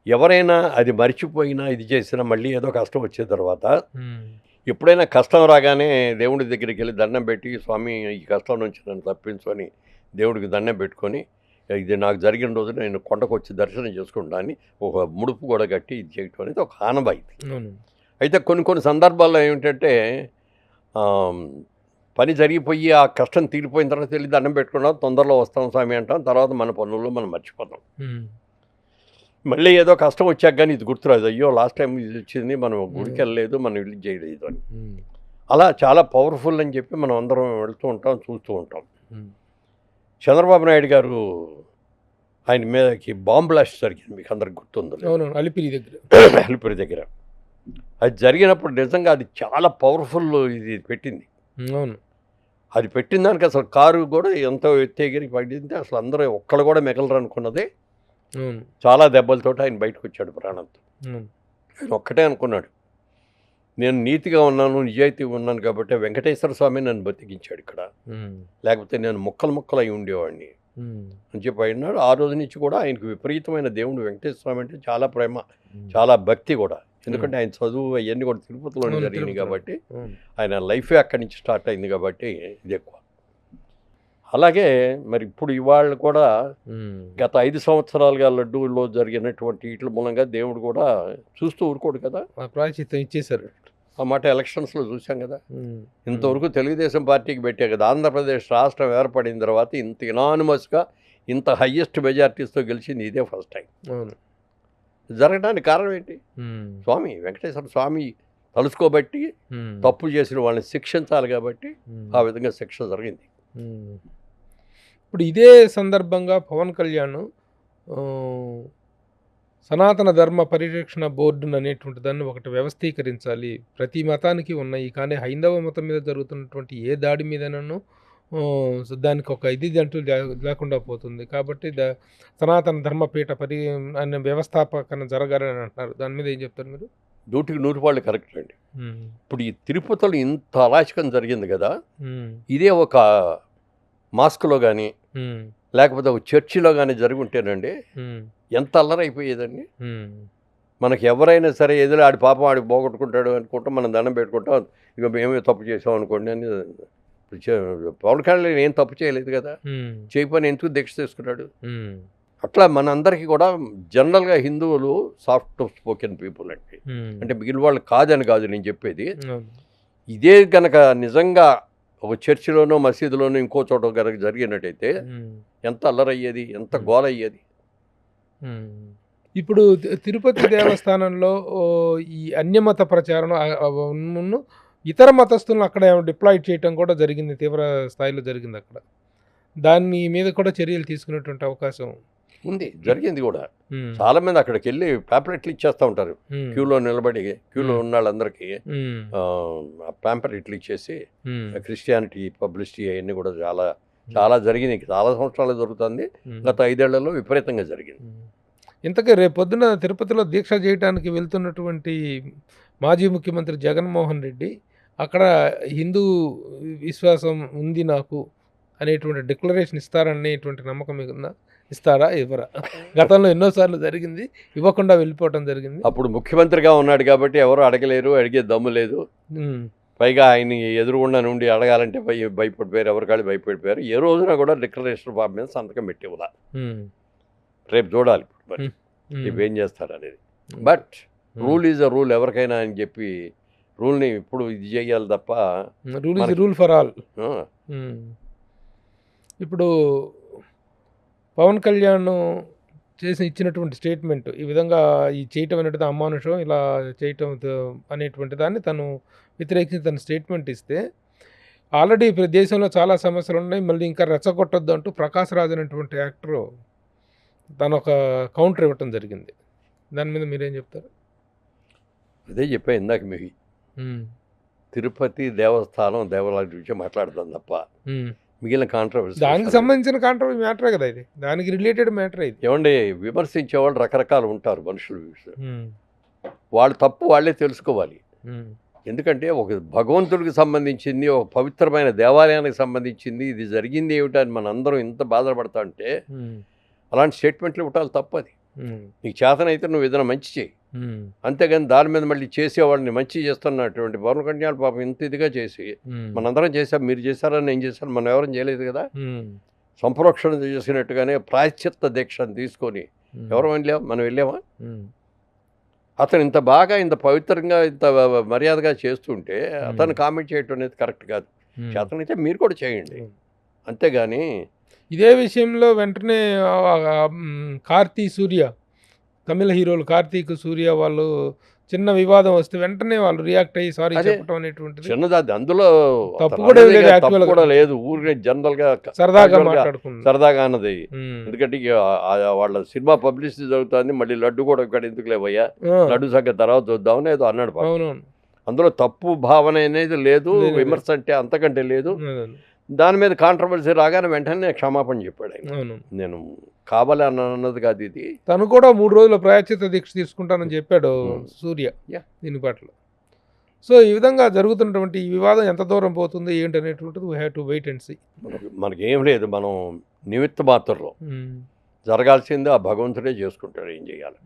ఎవరైనా అది మర్చిపోయినా ఇది చేసినా మళ్ళీ ఏదో కష్టం వచ్చే తర్వాత ఎప్పుడైనా కష్టం రాగానే దేవుడి దగ్గరికి వెళ్ళి దండం పెట్టి, స్వామి ఈ కష్టం నుంచి నన్ను తప్పించు అని దేవుడికి దండం పెట్టుకొని, ఇది నాకు జరిగిన రోజు నేను కొండకు వచ్చి దర్శనం చేసుకుంటా అని ఒక ముడుపు కూడా కట్టి ఇది చేయటం అనేది ఒక ఆనవాయితీ. అయితే కొన్ని సందర్భాల్లో ఏమిటంటే పని జరిగిపోయి ఆ కష్టం తీరిపోయిన తర్వాత వెళ్ళి దండం పెట్టుకున్నాం, తొందరలో వస్తాం స్వామి అంటాం, తర్వాత మన పనుల్లో మనం మర్చిపోతాం. మళ్ళీ ఏదో కష్టం వచ్చాక కానీ ఇది గుర్తురాదు, అయ్యో లాస్ట్ టైం ఇది వచ్చింది, మనం గుడికి వెళ్ళలేదు, మనం ఇల్లు చేయలేదు అని. అలా చాలా పవర్ఫుల్ అని చెప్పి మనం అందరం వెళ్తూ ఉంటాం, చూస్తూ ఉంటాం. చంద్రబాబు నాయుడు గారు ఆయన మీదకి బాంబ్ బ్లాస్ట్ జరిగింది, మీకు అందరికి గుర్తుంది, అలిపిరి దగ్గర. అది జరిగినప్పుడు నిజంగా అది చాలా పవర్ఫుల్ ఇది పెట్టింది. అది పెట్టిన దానికి అసలు కారు కూడా ఎంతో ఎత్తేగిరి పడింది. అసలు అందరూ ఒక్కళ్ళు కూడా మిగలరు అనుకున్నదే. చాలా దెబ్బలతోటి ఆయన బయటకు వచ్చాడు ప్రాణంతో. ఆయన ఒక్కటే అనుకున్నాడు, నేను నీతిగా ఉన్నాను, నిజాయితీగా ఉన్నాను కాబట్టి వెంకటేశ్వర స్వామి నన్ను బతికించాడు ఇక్కడ, లేకపోతే నేను ముక్కలు అయి ఉండేవాడిని అని చెప్పి అయినాడు. ఆ రోజు నుంచి కూడా ఆయనకు విపరీతమైన దేవుడు వెంకటేశ్వర స్వామి అంటే చాలా ప్రేమ, చాలా భక్తి కూడా. ఎందుకంటే ఆయన చదువు అవన్నీ కూడా తిరుపతిలోనే జరిగినాయి కాబట్టి ఆయన లైఫే అక్కడి నుంచి స్టార్ట్ అయింది కాబట్టి ఇది ఎక్కువ. అలాగే మరి ఇప్పుడు ఇవాళ కూడా గత 5 సంవత్సరాలుగా లడ్డూలో జరిగినటువంటి వీటి మూలంగా దేవుడు కూడా చూస్తూ ఊరుకోడు కదా. ప్రాయశ్చిత్తం ఇచ్చేశారు. ఆ మాట ఎలక్షన్స్లో చూసాం కదా. ఇంతవరకు తెలుగుదేశం పార్టీకి పెట్టే కదా. ఆంధ్రప్రదేశ్ రాష్ట్రం ఏర్పడిన తర్వాత ఇంత ఇనానిమస్గా ఇంత హయ్యెస్ట్ మెజార్టీస్తో గెలిచింది ఇదే ఫస్ట్ టైం. అవును. జరగడానికి కారణం ఏంటి? స్వామి వెంకటేశ్వర స్వామి తలుసుకోబట్టి తప్పు చేసిన వాళ్ళని శిక్షించాలి కాబట్టి ఆ విధంగా శిక్ష జరిగింది. ఇప్పుడు ఇదే సందర్భంగా పవన్ కళ్యాణ్ సనాతన ధర్మ పరిరక్షణ బోర్డును అనేటువంటి దాన్ని ఒకటి వ్యవస్థీకరించాలి, ప్రతి మతానికి ఉన్నాయి, కానీ హైందవ మతం మీద జరుగుతున్నటువంటి ఏ దాడి మీదనను దానికి ఒక అంటూ లేకుండా పోతుంది, కాబట్టి సనాతన ధర్మపీఠ అనే వ్యవస్థాపకన జరగాలని అంటున్నారు. దాని మీద ఏం చెప్తారు మీరు? 100% కరెక్ట్ అండి. ఇప్పుడు ఈ తిరుపతిలో ఇంత అరాచకం జరిగింది కదా, ఇదే ఒక మాస్క్లో కానీ లేకపోతే ఒక చర్చిలో కానీ జరిగి ఉంటేనండి ఎంత అల్లరైపోయేదండి. మనకి ఎవరైనా సరే ఎదురు ఆడి పాపం ఆడికి పోగొట్టుకుంటాడు అనుకుంటాం, మనం దండం పెట్టుకుంటాం, ఇక మేమే తప్పు చేసాం అనుకోండి అని. పవన్ కళ్యాణ్ ఏం తప్పు చేయలేదు కదా, చేయపని ఎందుకు దీక్ష తీసుకున్నాడు? అట్లా మనందరికీ కూడా జనరల్గా హిందువులు సాఫ్ట్ స్పోకెన్ పీపుల్ అండి. అంటే మిగిలిన వాళ్ళు కాదని కాదు నేను చెప్పేది. ఇదే కనుక నిజంగా ఒక చర్చిలోనో మసీదులోనో ఇంకో చోట కనుక జరిగినట్టయితే ఎంత అల్లరయ్యేది, ఎంత గోల అయ్యేది. ఇప్పుడు తిరుపతి దేవస్థానంలో ఈ అన్యమత ప్రచారం ఇతర మతస్థులను అక్కడ డిప్లాయ్ చేయటం కూడా జరిగింది, తీవ్ర స్థాయిలో జరిగింది అక్కడ. దాని మీద కూడా చర్యలు తీసుకునేటువంటి అవకాశం ఉంది, జరిగింది కూడా. చాలా మంది అక్కడికి వెళ్ళి ప్యాంప్లెట్లు ఇచ్చేస్తూ ఉంటారు, క్యూలో నిలబడి క్యూలో ఉన్న వాళ్ళందరికీ ప్యాంప్లెట్లు ఇచ్చేసి క్రిస్టియానిటీ పబ్లిసిటీ అవన్నీ కూడా చాలా చాలా జరిగినాయి. చాలా సంవత్సరాలు జరుగుతుంది, గత 5 ఏళ్లలో విపరీతంగా జరిగింది. ఇంతకీ రేపు పొద్దున తిరుపతిలో దీక్ష చేయడానికి వెళ్తున్నటువంటి మాజీ ముఖ్యమంత్రి జగన్మోహన్ రెడ్డి అక్కడ హిందూ విశ్వాసం ఉంది నాకు అనేటువంటి డిక్లరేషన్ ఇస్తారనేటువంటి నమ్మకం మీకు ఉందా? ఇస్తారా, ఇవ్వరా? గతంలో ఎన్నోసార్లు జరిగింది, ఇవ్వకుండా వెళ్ళిపోవటం జరిగింది. అప్పుడు ముఖ్యమంత్రిగా ఉన్నాడు కాబట్టి ఎవరు అడగలేరు, అడిగే దమ్ము లేదు. పైగా ఆయన ఎదురుగుండా నుండి అడగాలంటే భయపడిపోయారు, ఎవరికాళ్ళు భయపడిపోయారు. ఏ రోజున కూడా డిక్లరేషన్ ఫామ్ మీద సంతకం పెట్టివ్వదా. రేపు చూడాలి మరి రేపు ఏం చేస్తారు అనేది. But rule is a rule, ఎవరికైనా అని చెప్పి రూల్ని ఇప్పుడు ఇది చేయాలి తప్ప rule is rule for all. ఇప్పుడు పవన్ కళ్యాణ్ ఇచ్చినటువంటి స్టేట్మెంట్ ఈ విధంగా ఈ చేయటం అనేటిది అమానుషం, ఇలా చేయటం అనేటువంటి దాన్ని తను వ్యతిరేకించి తను స్టేట్మెంట్ ఇస్తే, ఆల్రెడీ దేశంలో చాలా సమస్యలు ఉన్నాయి, మళ్ళీ ఇంకా రెచ్చగొట్టొద్దు అంటూ ప్రకాష్ రాజ్ అనేటువంటి యాక్టరు తను ఒక కౌంటర్ ఇవ్వటం జరిగింది. దాని మీద మీరేం చెప్తారు? అదే చెప్పా ఇందాక మీకు, తిరుపతి దేవస్థానం దేవాలయం గురించి మాట్లాడుతాం తప్ప మిగిలిన కాంట్రవర్సీ, దానికి సంబంధించిన కాంట్రవర్సీ మ్యాటరే కదా ఇది, దానికి రిలేటెడ్ మ్యాటర్ ఇది. ఏమండి, విమర్శించే వాళ్ళు రకరకాలు ఉంటారు మనుషులు, వాళ్ళు తప్పు వాళ్ళే తెలుసుకోవాలి. ఎందుకంటే ఒక భగవంతుడికి సంబంధించింది, ఒక పవిత్రమైన దేవాలయానికి సంబంధించింది, ఇది జరిగింది ఏమిటని మనందరం ఇంత బాధపడతా ఉంటే అలాంటి స్టేట్మెంట్లు ఇవ్వటాలు తప్పది. నీకు చేతనైతే నువ్వు ఏదైనా మంచి చేయి, అంతేగాని దాని మీద మళ్ళీ చేసేవాళ్ళని మంచి చేస్తున్నటువంటి పవన్ కళ్యాణ్ పాపం ఇంత ఇదిగా చేసి మనందరం చేసాం, మీరు చేశారని నేను చేశాను, మనం ఎవరైనా చేయలేదు కదా. సంప్రోక్షణ చేసినట్టుగానే ప్రాయశ్చిత్త దీక్షను తీసుకొని ఎవరు వెళ్ళాం, మనం వెళ్ళామా? అతను ఇంత బాగా ఇంత పవిత్రంగా ఇంత మర్యాదగా చేస్తుంటే అతను కామెంట్ చేయటం అనేది కరెక్ట్ కాదు. చేతనైతే మీరు కూడా చేయండి, అంతేగాని. ఇదే విషయంలో వెంటనే కార్తీ సూర్య, తమిళ హీరోలు కార్తీక్ సూర్య వాళ్ళు చిన్న వివాదం వస్తే వెంటనే వాళ్ళు రియాక్ట్ అయ్యి సారీ చెప్పడం అనేటువంటిది చిన్నది, అందులో తప్పు కూడా లేదు. ఊరికే జనరల్ గా సరదాగా అన్నది. ఎందుకంటే వాళ్ళ సినిమా పబ్లిసిటీ జరుగుతుంది, మళ్ళీ లడ్డు కూడా ఇక్కడ ఎందుకు లేవయ్యా, లడ్డు సంగతి తర్వాత చూద్దామని ఏదో అన్నాడు. అందులో తప్పు భావన అనేది లేదు, విమర్శ అంటే అంతకంటే లేదు. దాని మీద కాంట్రవర్సీ రాగానే వెంటనే క్షమాపణ చెప్పాడు ఆయన. నేను కావాలి అన్నది కాదు ఇది. తను కూడా 3 రోజుల ప్రాయశ్చిత్త దీక్ష తీసుకుంటానని చెప్పాడు సూర్య దీని పట్ల. సో ఈ విధంగా జరుగుతున్నటువంటి ఈ వివాదం ఎంత దూరం పోతుంది ఏంటనేటువంటిది we have to wait and see. మనకేం లేదు, మనం నిమిత్త మాత్రంలో జరగాల్సింది ఆ భగవంతుడే చేసుకుంటాడు, ఏం చేయాలి.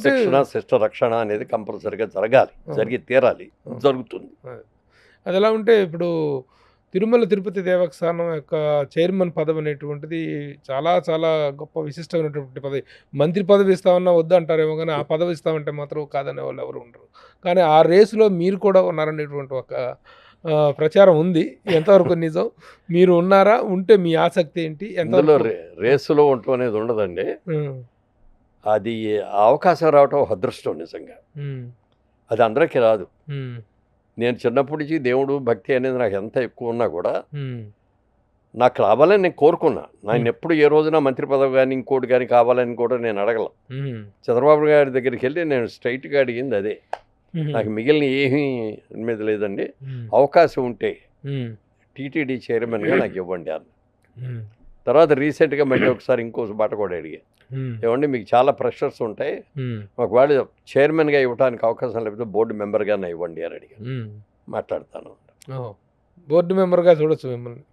శిక్షణ శిష్ట రక్షణ అనేది కంపల్సరిగా జరగాలి, జరిగి తీరాలి, జరుగుతుంది. అది ఎలా ఉంటే ఇప్పుడు తిరుమల తిరుపతి దేవస్థానం యొక్క చైర్మన్ పదవి అనేటువంటిది చాలా చాలా గొప్ప విశిష్టమైనటువంటి పదవి. మంత్రి పదవి ఇస్తామన్నా వద్దు అంటారేమో కానీ ఆ పదవి ఇస్తామంటే మాత్రం కాదనే వాళ్ళు ఎవరు ఉండరు. కానీ ఆ రేసులో మీరు కూడా ఉన్నారనేటువంటి ఒక ప్రచారం ఉంది. ఎంతవరకు నిజం? మీరు ఉన్నారా? ఉంటే మీ ఆసక్తి ఏంటి? ఇందులో రేసులో ఉండటం అనేది ఉండదండి. అది అవకాశం రావటం ఒక అదృష్టం నిజంగా. అది అందరికీ రాదు. నేను చిన్నప్పటి నుంచి దేవుడు భక్తి అనేది నాకు ఎంత ఎక్కువ ఉన్నా కూడా నాకు రావాలని నేను కోరుకున్నా. నేను ఎప్పుడు ఏ రోజున మంత్రి పదవి కానీ ఇంకోటి కానీ కావాలని కూడా నేను అడగల. చంద్రబాబు గారి దగ్గరికి వెళ్ళి నేను స్ట్రైట్గా అడిగింది అదే. నాకు మిగిలిన ఏమీ మీద లేదండి, అవకాశం ఉంటే టీటీడీ చైర్మన్గా నాకు ఇవ్వండి అన్న. తర్వాత రీసెంట్గా మళ్ళీ ఒకసారి ఇంకో మాట కూడా అడిగా, ఏమండి మీకు చాలా ప్రెషర్స్ ఉంటాయి, ఒకవేళ చైర్మన్గా ఇవ్వడానికి అవకాశం లేకపోతే బోర్డు మెంబర్గానే ఇవ్వండి అని అడిగా. మాట్లాడతాను. బోర్డు మెంబర్గా చూడొచ్చు మిమ్మల్ని.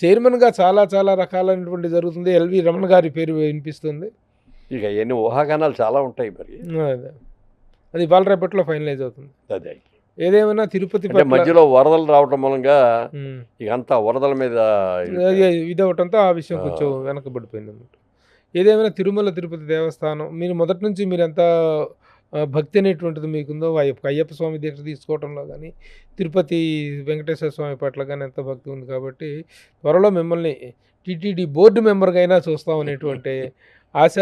చైర్మన్గా చాలా చాలా రకాలైనటువంటి జరుగుతుంది. ఎల్వి రమణ గారి పేరు వినిపిస్తుంది. ఇక ఎన్ని ఊహాగానాలు చాలా ఉంటాయి. మరి అది వాళ్ళ రేపట్లో ఫైనలైజ్ అవుతుంది. అదే ఏదేమైనా తిరుపతి మధ్యలో వరదలు రావటం మూలంగా ఇక అంతా వరదల మీద ఇదవటంతో ఆ విషయం కొంచెం వెనకబడిపోయింది అన్నమాట. ఏదేమైనా తిరుమల తిరుపతి దేవస్థానం మీరు మొదటి నుంచి మీరు ఎంత భక్తి అనేటువంటిది మీకుందో, అయ్యప్ప స్వామి దీక్ష తీసుకోవడంలో కానీ తిరుపతి వెంకటేశ్వర స్వామి పట్ల కానీ ఎంత భక్తి ఉంది కాబట్టి త్వరలో మిమ్మల్ని టీటీడీ బోర్డు మెంబర్గా అయినా చూస్తామనేటువంటి ఆశ,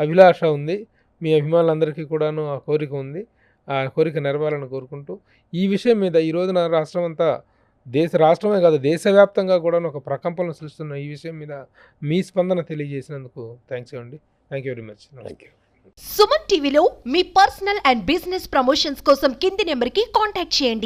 అభిలాష ఉంది. మీ అభిమానులందరికీ కూడాను ఆ కోరిక ఉంది. ఆ కోరిక నెరవేరాలని కోరుకుంటూ ఈ విషయం మీద ఈ రోజున రాష్ట్రం అంతా, రాష్ట్రమే కాదు దేశవ్యాప్తంగా కూడా ఒక ప్రకంపనలు సృష్టిస్తున్న ఈ విషయం మీద మీ స్పందన తెలియజేసినందుకు థ్యాంక్స్ అండి. Thank you very much. Thank you. Suman టీవీలో మీ పర్సనల్ అండ్ బిజినెస్ ప్రమోషన్స్ కోసం కింది నెంబర్కి కాంటాక్ట్ చేయండి.